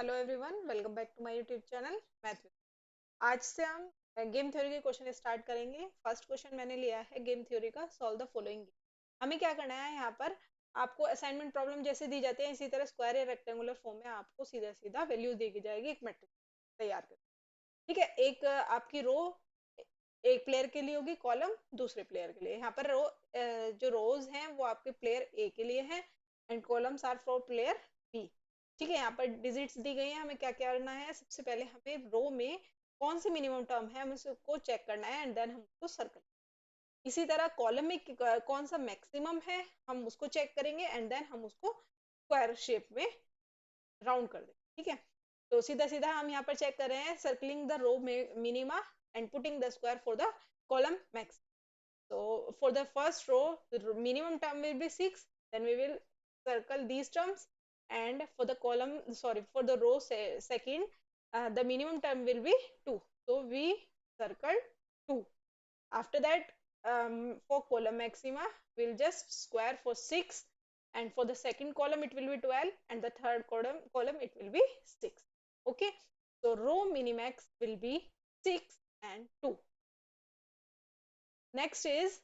Hello everyone, welcome back to my YouTube channel math. आज से हम गेम थ्योरी के क्वेश्चन स्टार्ट करेंगे। फर्स्ट क्वेश्चन मैंने लिया है गेम थ्योरी का, सॉल्व द फॉलोइंग। हमें क्या करना है यहाँ पर, आपको असाइनमेंट प्रॉब्लम जैसे दी जाती है इसी तरह स्क्वायर या रेक्टेंगुलर फॉर्म में आपको सीधा सीधा वैल्यूज दी जाएगी एक मैट्रिक्स तैयार कर। ठीक है, एक आपकी रो एक प्लेयर के लिए होगी, कॉलम दूसरे प्लेयर के लिए। यहाँ पर रो जो रोज हैं वो आपके प्लेयर ए के लिए हैं and columns are for player B. ठीक है, यहाँ पर डिजिट्स दी गई हैं। हमें क्या क्या करना है, सबसे पहले हमें रो में कौन सी मिनिमम टर्म है हमें उसको चेक करना है एंड देन हम उसको सर्कल। इसी तरह कॉलम में कौन सा मैक्सिमम है हम उसको चेक करेंगे एंड देन हम उसको स्क्वायर शेप में राउंड कर देंगे। ठीक है, तो सीधा सीधा हम यहाँ पर चेक कर रहे हैं, circling the row minima and putting the square for the column max. So for the first row, the minimum term will be 6. Then we will circle these terms. And for the column, sorry, for the row second, the minimum term will be 2. So we circle 2. After that, for column maxima, we'll just square for 6. And for the second column, it will be 12. And the third column it will be 6. Okay. So row minimax will be 6 and 2. Next is,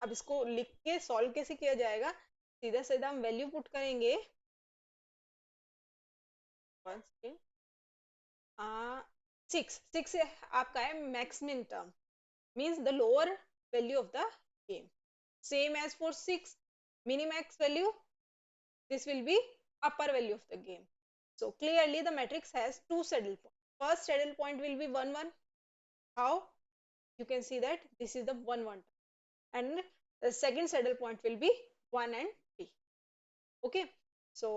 अब इसको लिख के solve कैसे किया जाएगा, सीधा सीधा हम वैल्यू पुट करेंगे। सिक्स सिक्स आपका है maximum term, means the lower value of the game. Same as for six minimax value, this will be upper value of the game. So clearly the matrix has two saddle points. First saddle point will be 1 1. How? You can see that this is the 1 1, and the second saddle point will be 1 and 3. Okay, so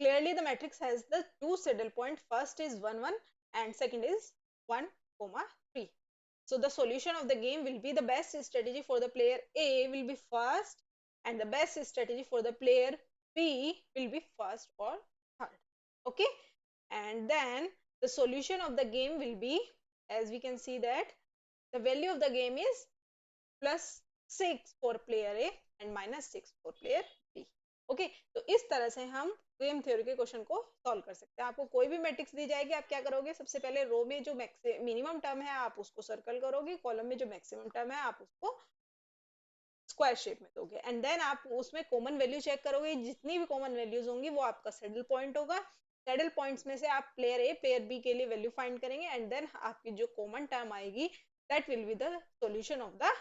clearly the matrix has the two saddle point. First is 1 1 and second is 1 comma 3. So the solution of the game will be, the best strategy for the player A will be first and the best strategy for the player B will be first or third. Okay, and then the solution of the game will be, as we can see that the value of the game is +6 for player A and -6 for player B. Okay, तो इस तरह से हम game theory के question को solve कर सकते हैं। आपको कोई भी मैट्रिक्स दी जाएगी, आप क्या करोगे, सबसे पहले रो में जो मिनिमम टर्म है आप उसको सर्कल करोगे, कॉलम में जो मैक्सिमम टर्म है आप उसको स्क्वायर शेप में दोगे एंड देन आप उसमें कॉमन वैल्यू चेक करोगे। जितनी भी कॉमन वैल्यूज होंगी वो आपका सैडल पॉइंट होगा। सैडल पॉइंट्स में से आप प्लेयर ए प्लेयर बी के लिए वैल्यू फाइंड करेंगे एंड देन आपकी जो कॉमन टर्म आएगी that will be the solution of the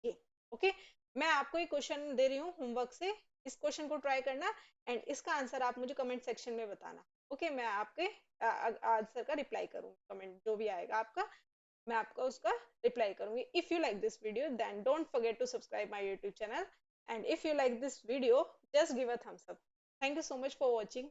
game. Okay, मैं आपको एक क्वेश्चन दे रही हूँ होमवर्क से, इस क्वेश्चन को ट्राई करना एंड इसका आंसर आप मुझे कमेंट सेक्शन में बताना। ओके, मैं आपके आंसर का रिप्लाई करूंगी, कमेंट जो भी आएगा आपका मैं आपका उसका रिप्लाई करूंगी। If you like this video then don't forget to subscribe my YouTube channel and if you like this video just give a thumbs up. Thank you so much for watching.